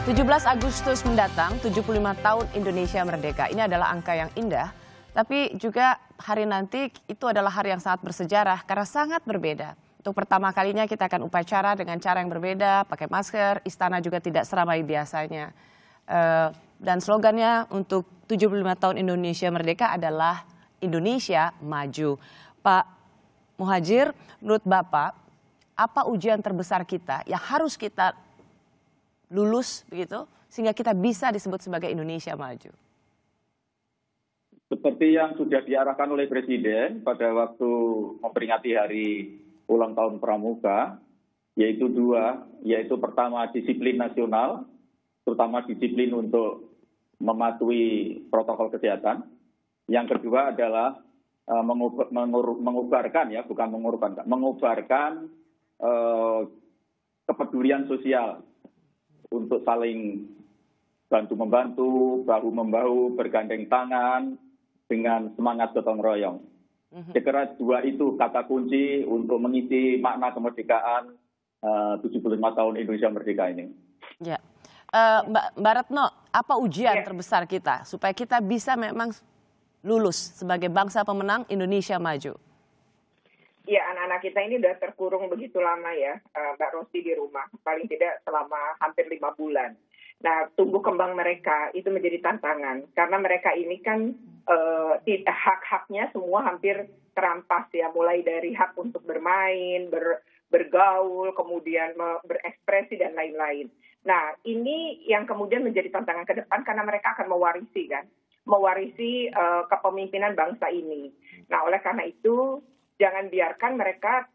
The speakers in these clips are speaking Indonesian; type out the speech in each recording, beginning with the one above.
17 Agustus mendatang, 75 tahun Indonesia merdeka. Ini adalah angka yang indah, tapi juga hari nanti itu adalah hari yang sangat bersejarah karena sangat berbeda. Untuk pertama kalinya kita akan upacara dengan cara yang berbeda, pakai masker, istana juga tidak seramai biasanya. Dan slogannya untuk 75 tahun Indonesia merdeka adalah Indonesia Maju. Pak Muhadjir, menurut Bapak, apa ujian terbesar kita yang harus kita lulus begitu sehingga kita bisa disebut sebagai Indonesia Maju? Seperti yang sudah diarahkan oleh Presiden pada waktu memperingati hari ulang tahun Pramuka, yaitu dua, yaitu pertama disiplin nasional, terutama disiplin untuk mematuhi protokol kesehatan. Yang kedua adalah mengubarkan ya, bukan mengorbankan, mengubarkan kepedulian sosial untuk saling bantu-membantu, bahu-membahu, bergandeng tangan dengan semangat gotong royong. Saya kira dua itu kata kunci untuk mengisi makna kemerdekaan 75 tahun Indonesia Merdeka ini. Ya. Mbak Retno, apa ujian terbesar kita supaya kita bisa memang lulus sebagai bangsa pemenang Indonesia Maju? Ya, anak-anak kita ini sudah terkurung begitu lama ya, Mbak Rosti, di rumah. Paling tidak selama hampir 5 bulan. Nah, tumbuh kembang mereka itu menjadi tantangan. Karena mereka ini kan hak-haknya semua hampir terampas ya. Mulai dari hak untuk bermain, bergaul, kemudian berekspresi, dan lain-lain. Nah, ini yang kemudian menjadi tantangan ke depan karena mereka akan mewarisi kan. Mewarisi kepemimpinan bangsa ini. Nah, oleh karena itu, jangan biarkan mereka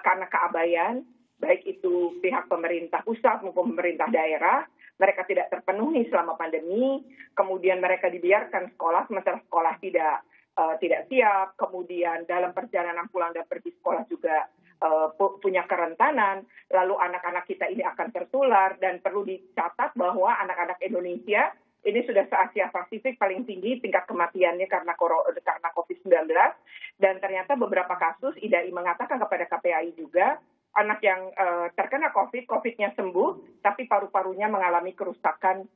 karena keabayan, baik itu pihak pemerintah pusat maupun pemerintah daerah, mereka tidak terpenuhi selama pandemi, kemudian mereka dibiarkan sekolah sementara sekolah tidak siap, kemudian dalam perjalanan pulang dan pergi sekolah juga punya kerentanan, lalu anak-anak kita ini akan tertular, dan perlu dicatat bahwa anak-anak Indonesia ini sudah se-Asia Pasifik paling tinggi tingkat kematiannya karena COVID-19. Dan ternyata beberapa kasus IDAI mengatakan kepada KPAI juga, anak yang terkena COVID-nya sembuh, tapi paru-parunya mengalami kerusakan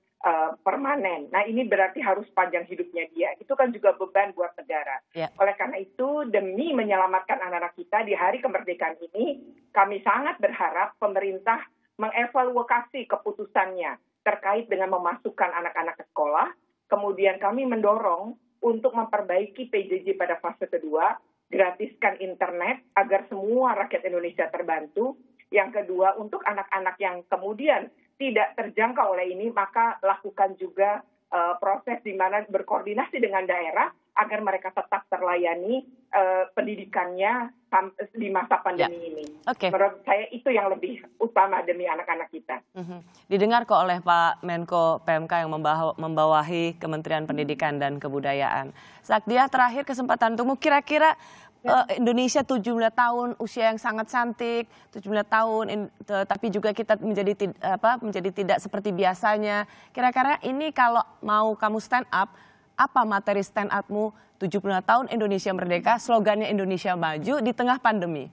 permanen. Nah, ini berarti harus panjang hidupnya dia. Itu kan juga beban buat negara. Yeah. Oleh karena itu, demi menyelamatkan anak-anak kita di hari kemerdekaan ini, kami sangat berharap pemerintah mengevaluasi keputusannya terkait dengan memasukkan anak-anak ke sekolah. Kemudian kami mendorong untuk memperbaiki PJJ pada fase kedua, gratiskan internet agar semua rakyat Indonesia terbantu. Yang kedua, untuk anak-anak yang kemudian tidak terjangkau oleh ini, maka lakukan juga proses di mana berkoordinasi dengan daerah agar mereka tetap terlayani pendidikannya di masa pandemi ini. Okay. Menurut saya itu yang lebih utama demi anak-anak kita. Didengar kok oleh Pak Menko PMK yang membawahi Kementerian Pendidikan dan Kebudayaan. Sakdia, terakhir kesempatan untukmu, kira-kira Indonesia 75 tahun, usia yang sangat cantik, 75 tahun, tapi juga kita menjadi tidak seperti biasanya. Kira-kira ini kalau mau kamu stand up, apa materi stand up-mu 75 tahun Indonesia Merdeka, slogannya Indonesia Maju di tengah pandemi?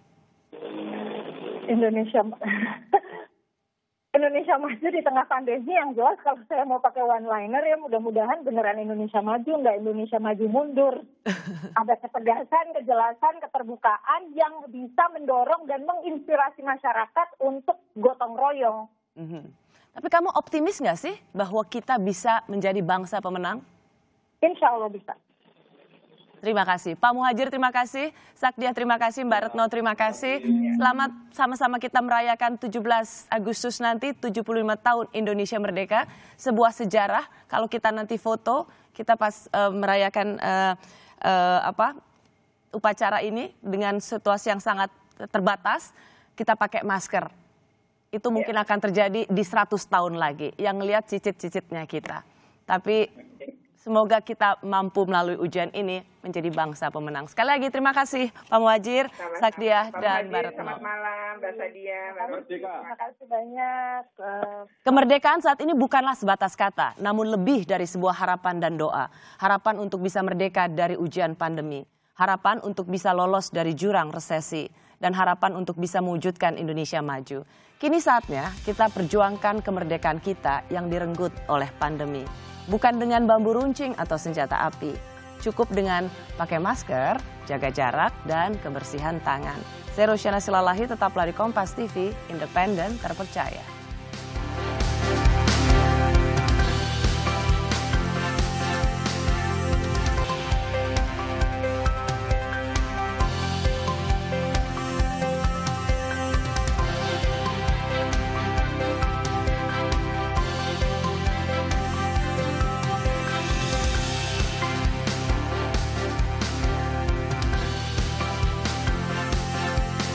Indonesia Maju di tengah pandemi, yang jelas kalau saya mau pakai one-liner ya mudah-mudahan beneran Indonesia Maju, nggak Indonesia Maju mundur. Ada ketegasan, kejelasan, keterbukaan yang bisa mendorong dan menginspirasi masyarakat untuk gotong royong. Tapi kamu optimis nggak sih bahwa kita bisa menjadi bangsa pemenang? Insya Allah bisa. Terima kasih. Pak Muhadjir, terima kasih. Sakdia, terima kasih. Mbak Retno, terima kasih. Selamat sama-sama kita merayakan 17 Agustus nanti, 75 tahun Indonesia Merdeka. Sebuah sejarah. Kalau kita nanti foto, kita pas merayakan upacara ini dengan situasi yang sangat terbatas, kita pakai masker. Itu mungkin akan terjadi di 100 tahun lagi. Yang lihat cicit-cicitnya kita. Tapi semoga kita mampu melalui ujian ini menjadi bangsa pemenang. Sekali lagi terima kasih Pak Muhadjir, Sakdia, dan Mbak Retno. Selamat malam, Mbak Sadia. Terima kasih banyak. Kemerdekaan saat ini bukanlah sebatas kata, namun lebih dari sebuah harapan dan doa. Harapan untuk bisa merdeka dari ujian pandemi. Harapan untuk bisa lolos dari jurang resesi. Dan harapan untuk bisa mewujudkan Indonesia Maju. Kini saatnya kita perjuangkan kemerdekaan kita yang direnggut oleh pandemi. Bukan dengan bambu runcing atau senjata api. Cukup dengan pakai masker, jaga jarak, dan kebersihan tangan. Saya Rosyana Silalahi, tetaplah di Kompas TV, independen, terpercaya.